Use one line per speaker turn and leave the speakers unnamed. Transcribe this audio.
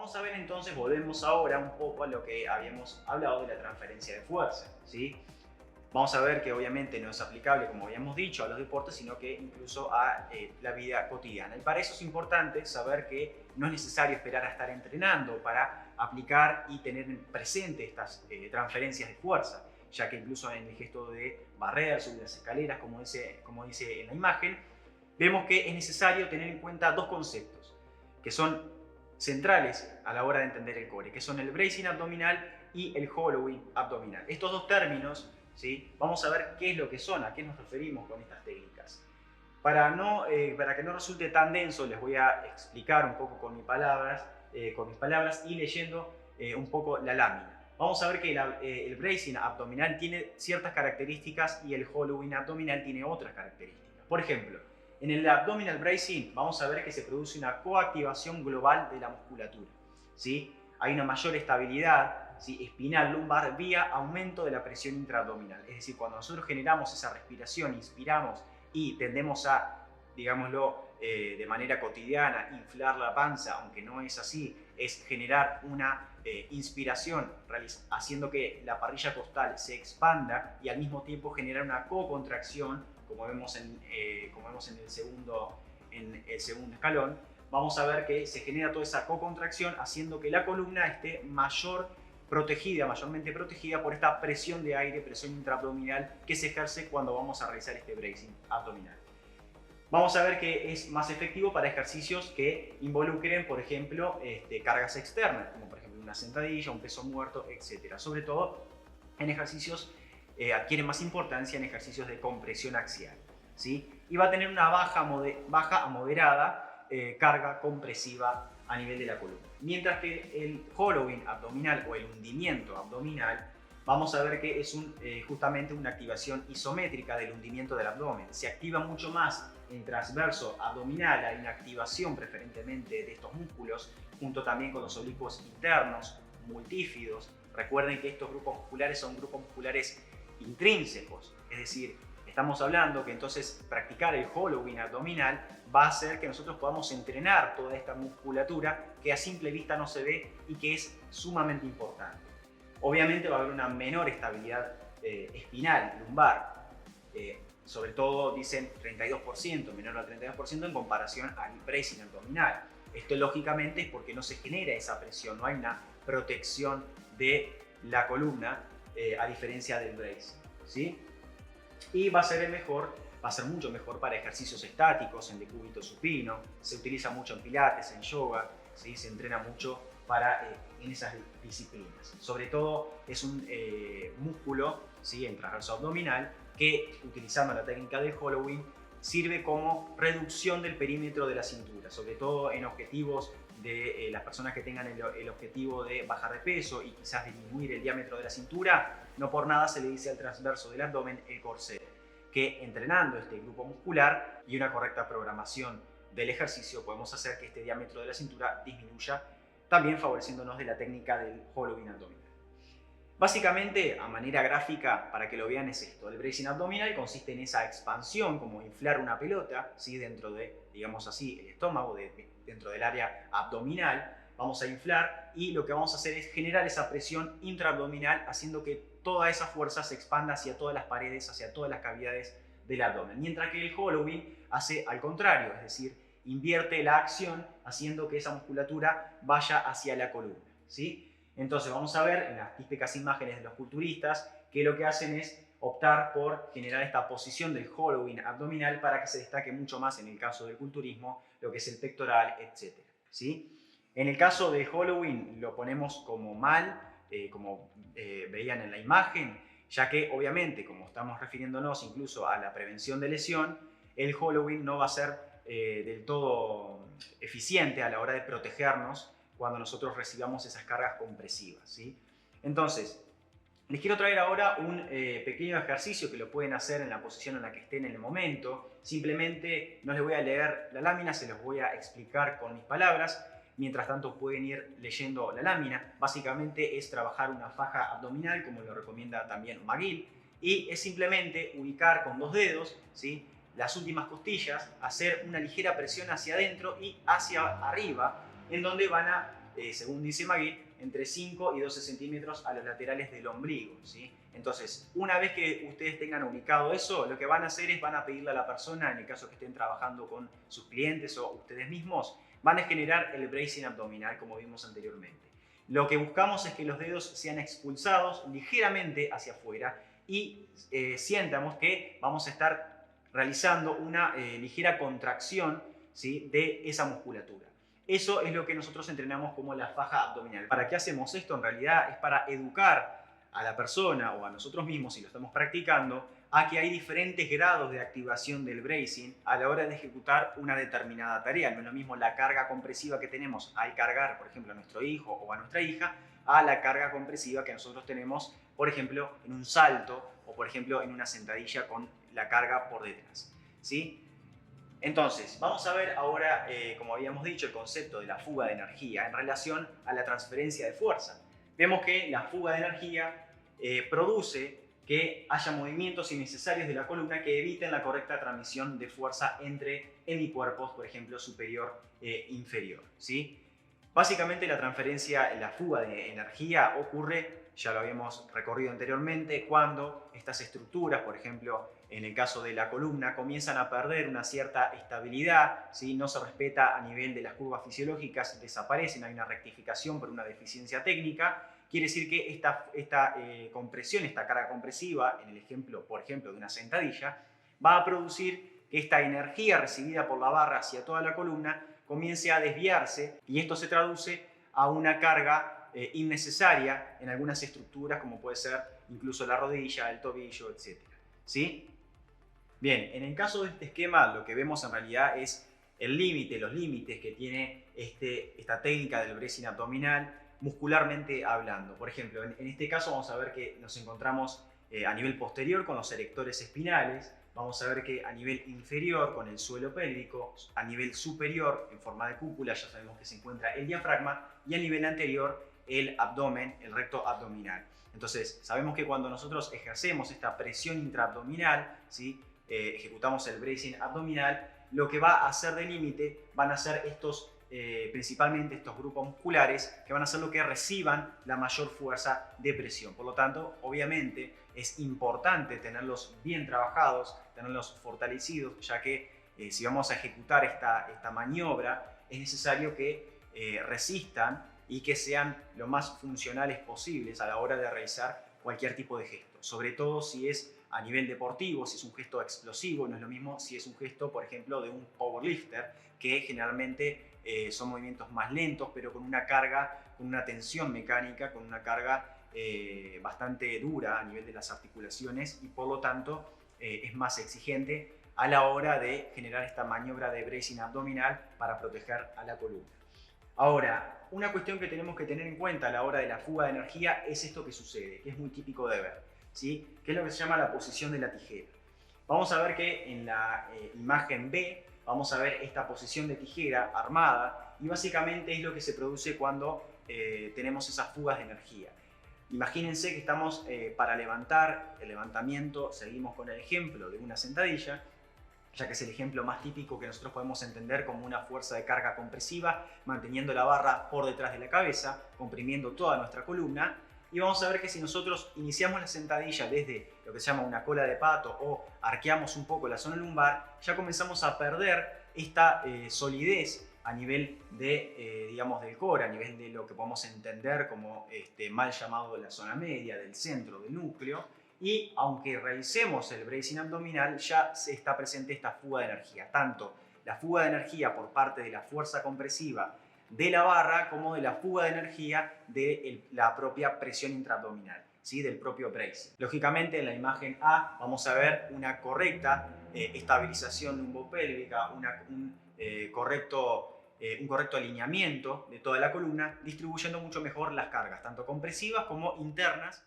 Vamos a ver entonces, volvemos ahora un poco a lo que habíamos hablado de la transferencia de fuerza, ¿sí? Vamos a ver que obviamente no es aplicable, como habíamos dicho, a los deportes, sino que incluso a la vida cotidiana. Y para eso es importante saber que no es necesario esperar a estar entrenando para aplicar y tener presente estas transferencias de fuerza, ya que incluso en el gesto de barrer, subir las escaleras, como dice en la imagen, vemos que es necesario tener en cuenta dos conceptos que son centrales a la hora de entender el core, que son el bracing abdominal y el hollowing abdominal. Estos dos términos, ¿sí? Vamos a ver qué es lo que son, a qué nos referimos con estas técnicas. Para que no resulte tan denso, les voy a explicar un poco con mis palabras y leyendo un poco la lámina. Vamos a ver que el bracing abdominal tiene ciertas características y el hollowing abdominal tiene otras características. Por ejemplo, en el abdominal bracing vamos a ver que se produce una coactivación global de la musculatura, ¿sí? Hay una mayor estabilidad, ¿sí?, espinal lumbar vía aumento de la presión intraabdominal. Es decir, cuando nosotros generamos esa respiración, inspiramos y tendemos a, digámoslo, de manera cotidiana, inflar la panza, aunque no es así, es generar una inspiración, haciendo que la parrilla costal se expanda y al mismo tiempo generar una cocontracción, como vemos en el segundo escalón. Vamos a ver que se genera toda esa cocontracción haciendo que la columna esté mayormente protegida por esta presión de aire, presión intraabdominal que se ejerce cuando vamos a realizar este bracing abdominal. Vamos a ver que es más efectivo para ejercicios que involucren, por ejemplo, cargas externas, como por ejemplo una sentadilla, un peso muerto, etc. Sobre todo en ejercicios, adquiere más importancia en ejercicios de compresión axial, ¿sí? Y va a tener una baja a moderada carga compresiva a nivel de la columna. Mientras que el hollowing abdominal o el hundimiento abdominal, vamos a ver que es justamente una activación isométrica del hundimiento del abdomen. Se activa mucho más en transverso abdominal, hay una activación preferentemente de estos músculos, junto también con los oblicuos internos, multífidos. Recuerden que estos grupos musculares son grupos musculares intrínsecos, es decir, estamos hablando que entonces practicar el hollowing abdominal va a hacer que nosotros podamos entrenar toda esta musculatura que a simple vista no se ve y que es sumamente importante. Obviamente va a haber una menor estabilidad espinal, lumbar, sobre todo dicen 32%, menor al 32% en comparación al bracing abdominal. Esto lógicamente es porque no se genera esa presión, no hay una protección de la columna a diferencia del bracing, ¿sí? Y va a ser mucho mejor para ejercicios estáticos, en decúbito supino, se utiliza mucho en pilates, en yoga, ¿sí? Se entrena mucho en esas disciplinas. Sobre todo es un músculo, ¿sí?, en transverso abdominal que, utilizando la técnica del hollowing, sirve como reducción del perímetro de la cintura, sobre todo en objetivos de las personas que tengan el objetivo de bajar de peso y quizás disminuir el diámetro de la cintura. No por nada se le dice al transverso del abdomen el corset, que entrenando este grupo muscular y una correcta programación del ejercicio podemos hacer que este diámetro de la cintura disminuya, también favoreciéndonos de la técnica del hollowing abdominal. Básicamente, a manera gráfica, para que lo vean, es esto. El bracing abdominal consiste en esa expansión, como inflar una pelota, ¿sí?, dentro de, digamos así, el estómago, dentro del área abdominal. Vamos a inflar y lo que vamos a hacer es generar esa presión intraabdominal, haciendo que toda esa fuerza se expanda hacia todas las paredes, hacia todas las cavidades del abdomen. Mientras que el hollowing hace al contrario, es decir, invierte la acción, haciendo que esa musculatura vaya hacia la columna, ¿sí? Entonces vamos a ver en las típicas imágenes de los culturistas que lo que hacen es optar por generar esta posición del hollowing abdominal para que se destaque mucho más, en el caso del culturismo, lo que es el pectoral, etc., ¿sí? En el caso de hollowing lo ponemos como mal, como veían en la imagen, ya que obviamente, como estamos refiriéndonos incluso a la prevención de lesión, el hollowing no va a ser del todo eficiente a la hora de protegernos cuando nosotros recibamos esas cargas compresivas, ¿sí? Entonces, les quiero traer ahora un pequeño ejercicio que lo pueden hacer en la posición en la que estén en el momento. Simplemente no les voy a leer la lámina, se los voy a explicar con mis palabras. Mientras tanto pueden ir leyendo la lámina. Básicamente es trabajar una faja abdominal, como lo recomienda también McGill, y es simplemente ubicar con dos dedos, ¿sí?, las últimas costillas, hacer una ligera presión hacia adentro y hacia arriba, en donde van a según dice McGill, entre 5 y 12 centímetros a los laterales del ombligo, ¿sí? Entonces, una vez que ustedes tengan ubicado eso, lo que van a hacer es van a pedirle a la persona, en el caso que estén trabajando con sus clientes o ustedes mismos, van a generar el bracing abdominal como vimos anteriormente. Lo que buscamos es que los dedos sean expulsados ligeramente hacia afuera y sientamos que vamos a estar realizando una ligera contracción, ¿sí?, de esa musculatura. Eso es lo que nosotros entrenamos como la faja abdominal. ¿Para qué hacemos esto? En realidad es para educar a la persona o a nosotros mismos, si lo estamos practicando, a que hay diferentes grados de activación del bracing a la hora de ejecutar una determinada tarea. No es lo mismo la carga compresiva que tenemos al cargar, por ejemplo, a nuestro hijo o a nuestra hija, a la carga compresiva que nosotros tenemos, por ejemplo, en un salto o, por ejemplo, en una sentadilla con la carga por detrás, ¿sí? Entonces, vamos a ver ahora, como habíamos dicho, el concepto de la fuga de energía en relación a la transferencia de fuerza. Vemos que la fuga de energía produce que haya movimientos innecesarios de la columna que eviten la correcta transmisión de fuerza entre hemicuerpos, por ejemplo, superior e inferior, ¿sí? Básicamente la fuga de energía ocurre, ya lo habíamos recorrido anteriormente, cuando estas estructuras, por ejemplo, en el caso de la columna, comienzan a perder una cierta estabilidad, ¿sí? No se respeta a nivel de las curvas fisiológicas, desaparecen, hay una rectificación por una deficiencia técnica. Quiere decir que esta compresión, esta carga compresiva, en el ejemplo, por ejemplo, de una sentadilla, va a producir que esta energía recibida por la barra hacia toda la columna comience a desviarse y esto se traduce a una carga innecesaria en algunas estructuras como puede ser incluso la rodilla, el tobillo, etc. ¿Sí? Bien, en el caso de este esquema lo que vemos en realidad es el límite, los límites que tiene esta técnica del bracing abdominal muscularmente hablando. Por ejemplo, en este caso vamos a ver que nos encontramos a nivel posterior con los erectores espinales. Vamos a ver que a nivel inferior con el suelo pélvico, a nivel superior en forma de cúpula ya sabemos que se encuentra el diafragma y a nivel anterior el abdomen, el recto abdominal. Entonces sabemos que cuando nosotros ejercemos esta presión intraabdominal, ¿sí?, ejecutamos el bracing abdominal, lo que va a hacer de límite van a ser principalmente estos grupos musculares que van a ser lo que reciban la mayor fuerza de presión. Por lo tanto, obviamente es importante tenerlos bien trabajados, tenerlos fortalecidos, ya que si vamos a ejecutar esta maniobra es necesario que resistan y que sean lo más funcionales posibles a la hora de realizar cualquier tipo de gesto, sobre todo si es a nivel deportivo, si es un gesto explosivo. No es lo mismo si es un gesto, por ejemplo, de un powerlifter, que generalmente son movimientos más lentos, pero con una carga, con una tensión mecánica, con una carga bastante dura a nivel de las articulaciones y por lo tanto es más exigente a la hora de generar esta maniobra de bracing abdominal para proteger a la columna. Ahora, una cuestión que tenemos que tener en cuenta a la hora de la fuga de energía es esto que sucede, que es muy típico de ver, ¿sí?, que es lo que se llama la posición de la tijera. Vamos a ver que en la imagen B vamos a ver esta posición de tijera armada y básicamente es lo que se produce cuando tenemos esas fugas de energía. Imagínense que estamos para levantar el levantamiento, seguimos con el ejemplo de una sentadilla, ya que es el ejemplo más típico que nosotros podemos entender como una fuerza de carga compresiva, manteniendo la barra por detrás de la cabeza, comprimiendo toda nuestra columna. Y vamos a ver que si nosotros iniciamos la sentadilla desde lo que se llama una cola de pato o arqueamos un poco la zona lumbar, ya comenzamos a perder esta solidez a nivel de, digamos, del core, a nivel de lo que podemos entender como mal llamado la zona media, del centro, del núcleo. Y aunque realicemos el bracing abdominal, ya se está presente esta fuga de energía, tanto la fuga de energía por parte de la fuerza compresiva de la barra como de la fuga de energía de la propia presión intraabdominal, ¿sí?, del propio bracing. Lógicamente en la imagen A vamos a ver una correcta estabilización lumbopélvica, un correcto alineamiento de toda la columna, distribuyendo mucho mejor las cargas, tanto compresivas como internas,